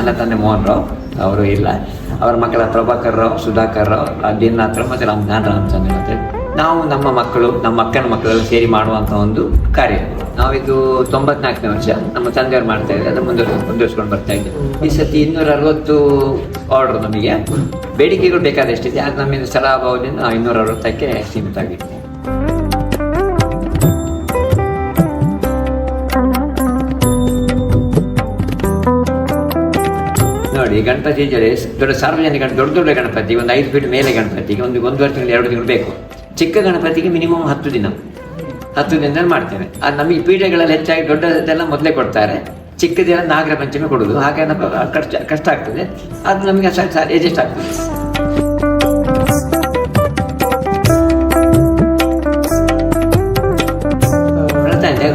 ನನ್ನ ತಂದೆ ಮೋಹನ್ ರಾವ್ ಅವರು ಇಲ್ಲ, ಅವರ ಮಕ್ಕಳ ಪ್ರಭಾಕರ್ ರಾವ್, ಸುಧಾಕರ್ ರಾವ್, ದಿನನಾಥ್ ರಾವ್ ಮತ್ತು ರಾಮಚಂದ್ರ ಅಂತ ನಾವು ನಮ್ಮ ಮಕ್ಕಳು, ನಮ್ಮ ಅಕ್ಕನ ಮಕ್ಕಳೆಲ್ಲ ಸೇರಿ ಮಾಡುವಂಥ ಒಂದು ಕಾರ್ಯ. ನಾವಿದು 94ನೇ ವರ್ಷ ನಮ್ಮ ತಂದೆಯವರು ಮಾಡ್ತಾ ಇದ್ದಾರೆ, ಅದನ್ನು ಮುಂದುವರಿಸ್ಕೊಂಡು ಬರ್ತಾ ಇದ್ದೇವೆ. ಈ ಸತಿ 260 ಆರ್ಡರ್ ನಮಗೆ, ಬೇಡಿಕೆಗಳು ಬೇಕಾದಷ್ಟಿದೆ, ಅದು ನಮ್ಮಿಂದ ಸ್ಥಳಾಭಾವದಿಂದ 260ಕ್ಕೆ ಸೀಮಿತ ಆಗಿದೆ. ನೋಡಿ, ಗಣಪತಿ ದೊಡ್ಡ ಸಾರ್ವಜನಿಕ ದೊಡ್ಡ ಗಣಪತಿ, ಒಂದು 5 ಫೀಟ್ ಮೇಲೆ ಗಣಪತಿಗೆ ಒಂದು 1.5 ತಿಂಗಳು 2 ತಿಂಗಳು ಬೇಕು. ಚಿಕ್ಕ ಗಣಪತಿಗೆ ಮಿನಿಮಮ್ 10 ದಿನದಲ್ಲಿ ಮಾಡ್ತೇವೆ. ಅದು ನಮಗೆ ಪೀಠಗಳಲ್ಲಿ ಹೆಚ್ಚಾಗಿ ದೊಡ್ಡದೆಲ್ಲ ಮೊದಲೇ ಕೊಡ್ತಾರೆ, ಚಿಕ್ಕದೆಲ್ಲ ನಾಗರ ಪಂಚಮಿ ಕೊಡೋದು, ಹಾಗೆ ಕಷ್ಟ ಆಗ್ತದೆ. ಅದು ನಮಗೆ ಅಡ್ಜಸ್ಟ್ ಆಗ್ತದೆ.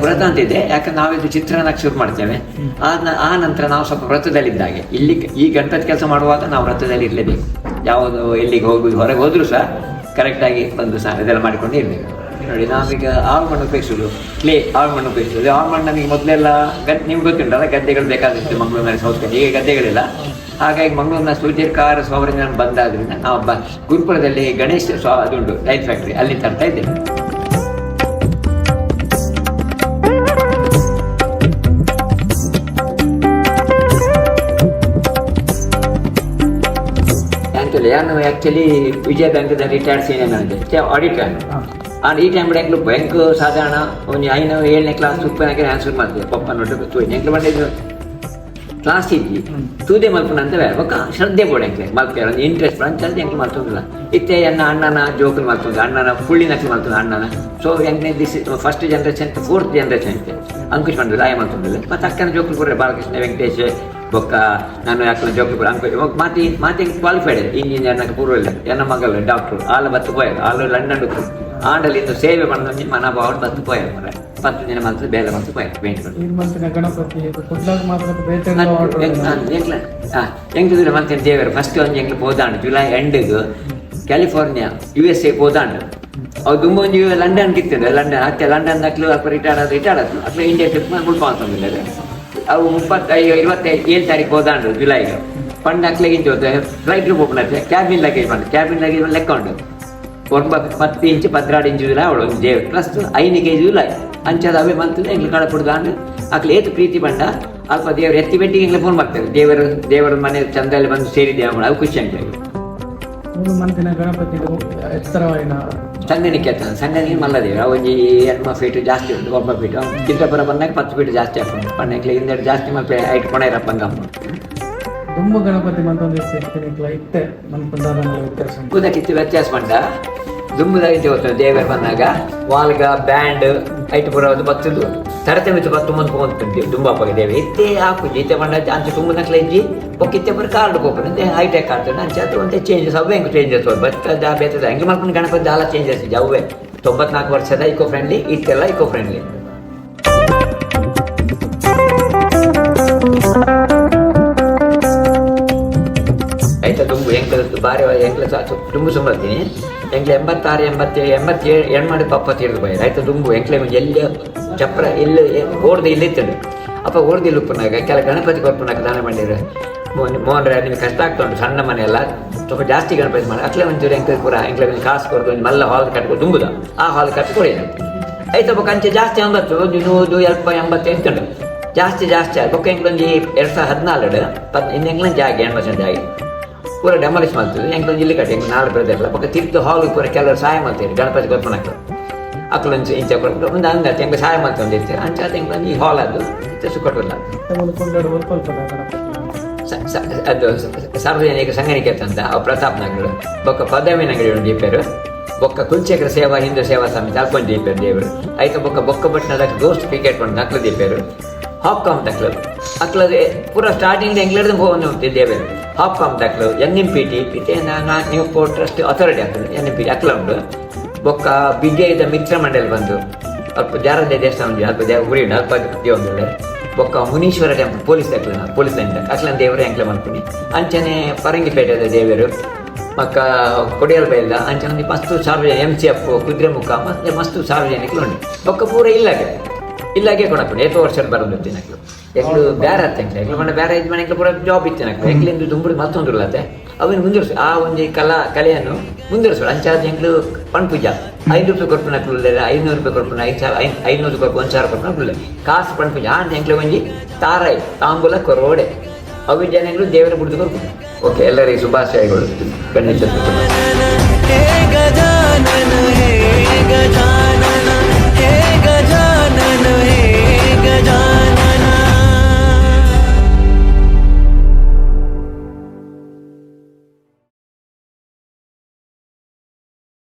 ವ್ರತ ಅಂತ ಇದೆ, ಯಾಕಂದ್ರೆ ನಾವಿದು ಚಿತ್ರಾನ್ನಕ್ಕೆ ಶುರು ಮಾಡ್ತೇವೆ. ಆ ನಂತರ ನಾವು ಸ್ವಲ್ಪ ವ್ರತದಲ್ಲಿದ್ದಾಗೆ, ಇಲ್ಲಿ ಈ ಗಣಪತಿ ಕೆಲಸ ಮಾಡುವಾಗ ನಾವು ವ್ರತದಲ್ಲಿ ಇರಲೇಬೇಕು. ಯಾವುದು ಎಲ್ಲಿಗೆ ಹೋಗುದು, ಹೊರಗೆ ಹೋದ್ರೂ ಸಹ ಕರೆಕ್ಟಾಗಿ ಬಂದು ಸಹ ಇದೆಲ್ಲ ಮಾಡಿಕೊಂಡು ಇರಬೇಕು. ನೋಡಿ, ನಾವೀಗ ಆಳು ಮಣ್ಣು ಉಪಯೋಗಿಸೋದು, ಕ್ಲೇ ಆಳು ಮಣ್ಣು ಉಪಯೋಗಿಸೋದು. ಆಳು ಮಣ್ಣು ನಮಗೆ ಮೊದಲೆಲ್ಲ ನಿಮ್ಗೆ ಗೊತ್ತುಂಟಲ್ಲ, ಗದ್ದೆಗಳು ಬೇಕಾದಿತ್ತು ಮಂಗಳೂರಿನಲ್ಲಿ, ಸೌತ್ಕಲ್ಲಿ. ಈಗ ಗದ್ದೆಗಳಿಲ್ಲ, ಹಾಗಾಗಿ ಮಂಗಳೂರಿನ ಸುದೀರ್ಘ ಸೌರಜ್ಞಾನ ಬಂದಾದ್ರಿಂದ ನಾವು ಗುರುಪುರದಲ್ಲಿ ಗಣೇಶ ಅದುಂಟು ಟೈಲ್ ಫ್ಯಾಕ್ಟ್ರಿ, ಅಲ್ಲಿ ತರ್ತಾ ಇದ್ದೇವೆ. ನಾನು ಆ್ಯಕ್ಚುಲಿ ವಿಜಯ ಬ್ಯಾಂಕ್ದ ರಿಟೈರ್ಡ್ ಸೀನಿಯರ್ ಮ್ಯಾನೇಜರ್ ಆಡಿಟರ್. ಈ ಟೈಮ್ ಬ್ಯಾಂಕ್ ಸಾಧಾರಣ ಒಂದು 7ನೇ ಕ್ಲಾಸ್ ಉಪ್ಪನಾಗೆ ಆನ್ಸರ್ ಮಾಡ್ತೇವೆ. ಪಪ್ಪ ನೋಡಿ ಎಂಕ್ಲು ಮಾಡಿದ್ದು ಕ್ಲಾಸ್ ಇದ್ದಿ ತೂದೆ ಮಲ್ಪನ ಅಂತ ಒಕ್ಕ ಶ್ರದ್ಧೆ ಬೋರ್ಡ್ ಎಂಕ್ಲೆ ಮಲ್ಪೆ ಒಂದು ಇಂಟ್ರೆಸ್ಟ್ ಅಂತ ಎಂಕ್ಲು ಮಾಡ್ತೋದಿಲ್ಲ. ಇತ್ತೆ ಅಣ್ಣನ ಜೋಕಲ್ ಮಾಡ್ತೋದು, ಅಣ್ಣನ ಫುಳ್ಳಿನಕ್ಕೆ ಮಾಡ್ತೋದು ಅಣ್ಣನ. ಸೊ ಎಂಕ್ನೆ this first generation 4th generation ಇತ್ತೆ ಅಂಕುಶ್ ಮಾಡಿದ್ರು ಆಯ ಮಾಡ್ತೋದಿಲ್ಲ. ಮತ್ತು ಅಕ್ಕನ ಜೋಕಲ್ ಕೊಡ್ರೆ ಬಾಲಕೃಷ್ಣ ವೆಂಕಟೇಶ್ ಬೊಕ್ಕ ನಾನು ಯಾಕೆ ಜೋಕಲ್ ಅಂಕುಶ್ ಮಾತಿ ಕ್ವಾಲಿಫೈಡ್ ಇಂಜಿನಿಯರ್ ನನಗೆ ಪೂರ್ವ ಇಲ್ಲ. ಎನ್ನ ಮಗಲು ಡಾಕ್ಟ್ರು ಆಲ ಬತ್ತು ಪೋಯರು, ಆಲು ಲಂಡನ್ ಆಂಡಲ್ಲಿಂದು ಸೇವೆ ಮಾಡಿದ ಮನೋಭಾವ ಬತ್ತು ಪೋಯರು. 10 ದಿನ ಮಾತ್ರ ಬೇರೆ ಬಂತು ಪೋಯರು ಪೇಂಟ್ ಎಂಕ್ಲು ಮಾಡ್ತೇನೆ ದೇವರು. ಫಸ್ಟ್ ಒಂದು ಎಂಕ್ಲು ಹೋದಾಂಡು ಜುಲೈ ಎಂಡಿಗೆ ಕ್ಯಾಲಿಫೋರ್ನಿಯಾ USA ಹೋದಾಂಡು. ಅವು ತುಂಬ ಒಂದು ಲಂಡನ್ಗೆ ಇರ್ತದೆ. ಲಂಡನ್ ಅಕ್ಲು ಅಲ್ಪ ರಿಟೈರ್ಡ್ ಆದ್ರು ಅಕ್ಲು ಇಂಡಿಯಾ ಟ್ರಿಪ್ ಮಾಡ್ಕೊಂತಂದಿಲ್ಲ. ಅವು 27 ತಾರೀಕು ಹೋದಾಂಡು ಜುಲೈಗೆ ಪಂಡ ಅಕ್ಲೆಗಿಂತ ಫ್ಲೈಟ್ ಓಪನ್ ಆಗ್ತದೆ. ಕ್ಯಾಬಿನ್ ಲಗೇಜ್ ಲೆಕ್ಕ ಉಂಟು 10 ಇಂಚ್ 16 ಇಂಚ್ ಜುಲೈ ಅವಳು ಒಂದು ದೇವ್ ಪ್ಲಸ್ 5 kg ಜುಲೈ ಅಂಚದ ಅವೇ ಬಂತದೆ ಎಂಗ್ಲು ಕಳಪುಡ್ದಾಂಡು ಅಕ್ಲೆ ಏತು ಪ್ರೀತಿ ಬಂಡ ಅಲ್ಪ ದೇವರು ಎತ್ತಿ ಬೆಟ್ಟಿಗೆ ಎಂಗ್ಲೆ ಫೋನ್ ಮಾಡ್ತೇವೆ. ದೇವರ ಮನೆ ಚಂದಲ್ಲಿ ಬಂದು ಸೇರಿದ್ದೇವೆ, ಅದು ಖುಷಿ ಅಂತ ಹೇಳಿ. ಸಂಗನಿಗೆ ಮಲ್ಲದೇವಿ ಅವಜಿ 2 ಫೀಟ್ ಜಾಸ್ತಿ ಉಂಟು, 1 ಫೀಟ್ ಚಿತ್ರಪುರ ಬಂದಾಗ 10 ಫೀಟ್ ಜಾಸ್ತಿ ಆಗ್ತದೆ. ಪಣ್ಣೆಕ್ಲೆ ಹಿಂದೆ ಜಾಸ್ತಿ ಮಲ್ಪೆ ಐಟ್ ಕೊಣೆರಪ್ಪ ತುಂಬ ಗಣಪತಿ ಉದಕ್ಕಿತ್ತು ವ್ಯತ್ಯಾಸ ಬಂಡ ದುಂಬುದಾಗಿ ಹೋಗ್ತದೆ. ದೇವರು ಬಂದಾಗ ವಾಲ್ಗ ಬ್ಯಾಂಡ್ ಐಟ್ ಪುರ ಬತ್ತದು ತರತೆ ಮಿತ್ತು 10 ಮಂದಿ ಹೋಗ್ತಂತೀವಿ ದುಂಬಪ್ಪಗೆ ದೇವಿ ಇತ್ತೇ ಹಾಕು ಜೀತೆ ಬಂಡ ಅಂಚ ತುಂಬನಕ್ಲ ಇಜ್ಜಿ ಒಕ್ಕಿತ್ತೆ ಬರೀ ಕಾರ್ಡ್ ಹೋಗ್ತದೆ ಹೈಟೆಕ್ ಆಗ್ತದೆ. ಅಂಚೆ ಅದು ಒಂದೇ ಚೇಂಜಸ್ ಅವೇ ಹೆಂಗೆ ಚೇಂಜಸ್ ಬರ್ತದ ಬೇತದ ಹೆಂಗೆ ಮಾಡ್ಕೊಂಡು ಗಣಪತಿ ಜಾಲ ಚೇಂಜಸ್ ಇದೆ ಅವೇ. 94 ವರ್ಷದ ಇಕೋ ಫ್ರೆಂಡ್ಲಿ, ಇತ್ತೆಲ್ಲ ಇಕೋ ಫ್ರೆಂಡ್ಲಿ. ಆಯ್ತಾ ದುಂಬು ಎಂಕ್ಲದ್ದು ಭಾರಿ ಎಂಕ್ಲ ದುಂಬು ಸುಂಬರ್ತೀನಿ. ಎಂಕ್ಲೆ 86, 87 ಮಾಡಿ 70 ಬೈರು ಆಯ್ತಾ ದುಂಬು ಎಂಕ್ಲೆ ಎಲ್ಲಿ ಚಪ್ರ ಇಲ್ಲಿ ಓಡ್ದು ಇಲ್ಲಿ ಇರ್ತದೆ. ಅಪ್ಪ ಓಡ್ದು ಇಲ್ಲಿ ಉಪ್ಪನಾಗ ಕೆಲ ಗಣಪತಿ ಕೊಪ್ಪನಾಗ ದಾನ ಮಾಡಿದ್ರೆ ಮೋಹನ್ ರಾಯ್ ನಿಮ್ಗೆ ಕಷ್ಟ ಆಗ್ತಾ ಉಂಟು. ಸಣ್ಣ ಮನೆ ಎಲ್ಲ ಸ್ವಲ್ಪ ಜಾಸ್ತಿ ಗಣಪತಿ ಮಾಡಿ ಅಕ್ಲೆ ಒಂಚೂರು ಎಂಕ್ಲೆ ಪೂರ ಎಂಕ್ಲೆ ಕಾಸು ಕೊಡ್ದು ಒಂದು ಮಲ್ಲ ಹಾಲ್ ಕಟ್ಕೊಂಡು ದುಂಬುದ ಆ ಹಾಲ್ ಕಟ್ಟಿ ಕೊಡಿ ಆಯ್ತಾ. ಬೊಕ್ಕ ಅಂಚೆ ಜಾಸ್ತಿ 90 ಒಂದು 100 80 ಎಂತುಂಟು ಜಾಸ್ತಿ ಬೊಕ್ಕ ಎಂಕ್ಲೊಂದು 2014 ಇನ್ನೆಂಕ್ಲ ಜಾಗಿ 80% ಜಾಗಿ ಪೂರ ಡೆಮಾಲಿಷ್ ಮಾಡ್ತದೆ. ಎಂಕ್ಲೊಂದು ಇಲ್ಲಿ ಕಟ್ಟಿ 4 ಪ್ರದೇಶ ಪಕ್ಕ ತಿರ್ತು ಹಾಲ್ ಪೂರ ಕೆಲವರು ಸಹಾಯ ಮಾಡ್ತೀರಿ ಗಣಪತಿ ಕೊಪ್ಪನಕ್ಕೆ ಅಕ್ಲೊಂದು ಇಂಚ ಕೊಟ್ಟು ಒಂದು ಅಂಗತಿ ಹೆಂಗೆ ಸಹಾಯ ಮಾಡ್ಕೊಂಡಿರ್ತೀರಿ ಅಂಚೆ ಅದು ಹೆಂಗೆ ಈ ಹಾಲ್ ಅದು ಸುಕೊಟ್ಟಿಲ್ಲ. ಅದು ಸಾರ್ವಜನಿಕ ಸಂಘನಿಕೇತ ಅಂತ ಪ್ರತಾಪ್ ನಗರ ಬೊಕ್ಕ ಪದವಿ ನಗರಿ ಒಂದು ದೀಪೇರು ಬೊಕ್ಕ ಕುಲಶೇಖರ ಸೇವಾ ಹಿಂದೂ ಸೇವಾ ಸಮಿತಿ ಅಲ್ಕೊಂದು ದೀಪೇರು ದೇವರು ಆಯ್ತು. ಬೊಕ್ಕ ಬಟ್ಟಣದ ದೋಸ್ತ್ ಕ್ರಿಕೆಟ್ ಒಂದು ಅಕ್ಲ ದೀಪೇರು ಹಾಪ್ಕಾಮ್ ತಕ್ಲು ಅಕ್ಲದೆ ಪೂರ ಸ್ಟಾರ್ಟಿಂಗ್ ಎಂಗ್ಲಡ್ದು ಹೋಗ್ತಿ ದೇವರು ಹಾಪ್ಕಾಮ್ ತಕ್ಲು NMPT ನೀವು ಪೋರ್ಟ್ ಟ್ರಸ್ಟ್ ಅಥಾರಿಟಿ ಆಗ್ತದೆ NMPT ಅಕ್ಲ ಉಂಟು. ಬೊಕ್ಕ ಬಿಗ್ಗೆದ ಮಿತ್ರ ಮಂಡಳಿ ಬಂದು ಅಲ್ಪ ಜಾರದೆ ದೇವಸ್ಥಾನ ಉಂಟು ಅಲ್ಪ ದೇವ ಗುರಿ ಉಂಟು ಅಲ್ಪ ದೇವೊಂದು ಬೊಕ್ಕ ಮುನೀಶ್ವರ ಟೆಂಪಲ್ ಪೊಲೀಸ್ ಲೈನ್ ಅಕ್ಲನ ದೇವರು ಎಂಕ್ಲೆ ಮಾಡ್ತೀನಿ. ಅಂಚನೆ ಪರಂಗಿಪೇಟೆದ ದೇವರು ಮಕ್ಕ ಕೊಡಿಯಲ್ ಬೈಲ್ದ ಅಂಚನೆ ಮಸ್ತು ಸಾರ್ವಜನಿಕ MCF ಕುದುರೆಮುಖ ಮತ್ತೆ ಮಸ್ತು ಸಾರ್ವಜನಿಕರು ಉಂಟು. ಬೊಕ್ಕ ಪೂರ ಇಲ್ಲಾಗೆ ಇಲ್ಲಾಗೆ ಕೊಡಪ್ಪ ಏತು ವರ್ಷ ಬರೋದು ತಿನ್ನಕ್ಲು ಎಕ್ಲು ಬೇರೆ ಹತ್ತೆ ಎಕ್ಲು ಮನೆ ಬೇರೆ ಇದು ಮನೆ ಪೂರ ಜಾಬ್ ಇತ್ತು ನನಗೆ ಎಕ್ಲಿಂದು ದುಂಬುಡಿ ಮತ್ತೊಂದು ಇಲ್ಲತ್ತೆ ಅವನು ಮುಂದುವರಿಸು ಆ ಒಂದು ಕಲೆಯನ್ನು ಮುಂದುವರಿಸು ಅಂಚಾದ ಎಂಕ್ಲು ಪಣ್ ಪೂಜಾ 5 ರೂಪಾಯಿ ಕೊಟ್ಟು ನಕ್ಲು 500 ರೂಪಾಯಿ ಕೊಟ್ಟು 500 ಕೊಟ್ಟು 1,000 ಕೊಟ್ಟು ನಕ್ಲು ಕಾಸು ಪಣ್ ಪೂಜಾ ಆ ಎಂಕ್ಲು ಒಂಜಿ ತಾರಾಯಿ ತಾಂಬೂಲ ಕೊರೋಡೆ ಅವು ಜನಗಳು ದೇವರ ಬಿಡ್ದು ಕೊಡ್ಬೋದು. ಓಕೆ, ಎಲ್ಲರಿಗೆ ಶುಭಾಶಯಗಳು. ಖಂಡಿತ